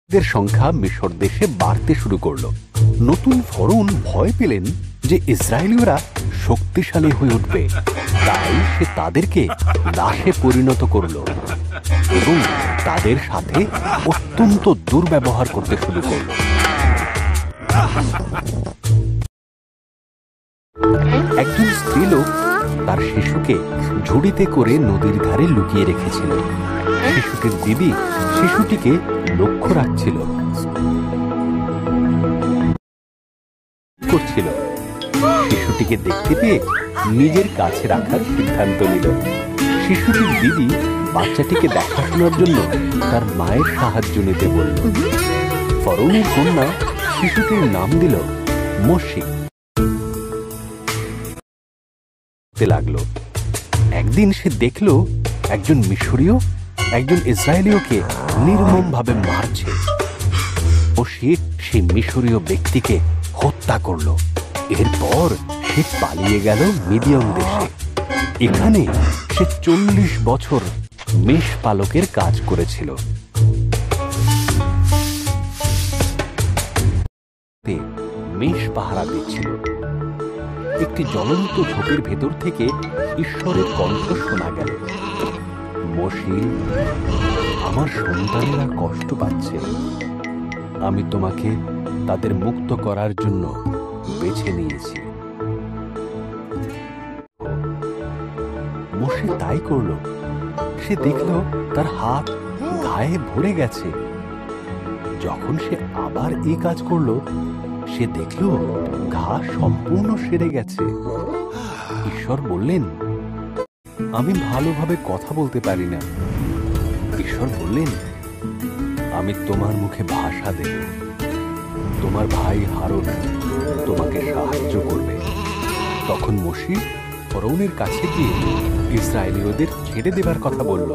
দের সংখ্যা মিশর দেশে বাড়তে শুরু করলো। নতুন ফরৌন ভয় পেলেন যে ইসরায়েলীয়রা শক্তিশালী হয়ে উঠবে, তাই সে তাদেরকে লাশে পরিণত করলো এবং তাদের সাথে অত্যন্ত দুর্ব্যবহার করতে শুরু করলো। একজন স্ত্রীলোক তার শিশুকে ঝুড়িতে করে নদীর ধারে লুকিয়ে রেখেছিল। শিশুটির দিদি শিশুটিকে লক্ষ্য রাখছিল। শিশুটিকে দেখতে পেয়ে নিজের কাছে রাখার সিদ্ধান্ত নিল। শিশুটির দিদি বাচ্চাটিকে দেখাশোনার জন্য তার মায়ের সাহায্য নিতে বলল। ফরৌনের কন্যা শিশুটির নাম দিল মোশি। লাগলো। একদিন সে দেখল একজন মিশরীয় একজন ইসরায়েলীয়কে নির্মমভাবে মারছে ও সে সেই মিশরীয় ব্যক্তিকে হত্যা করল। এরপর সে পালিয়ে গেল মিডিয়াম দেশে। এখানে সে 40 বছর মেষ পালকের কাজ করেছিল। মেষ পাহারা দিচ্ছিল। একটি জ্বলন্ত ঝোপের ভেতর থেকে ঈশ্বরের কণ্ঠ শোনা গেল, মোশি, আমার সন্তানেরা কষ্ট পাচ্ছে, আমি তোমাকে তাদের মুক্ত করার জন্য বেছে নিয়েছি। মোশে তাই করল। সে দেখল তার হাত গায়ে ভরে গেছে। যখন সে আবার এই কাজ করল, সে দেখল ঘা সম্পূর্ণ সেরে গেছে। ঈশ্বর বললেন, আমি ভালোভাবে কথা বলতে পারি না। ঈশ্বর বললেন, আমি তোমার মুখে ভাষা দেব, তোমার ভাই হারুন তোমাকে সাহায্য করবে। তখন মোশে ফরৌনের কাছে গিয়ে ইসরায়েলীয়দের ছেড়ে দেবার কথা বলল।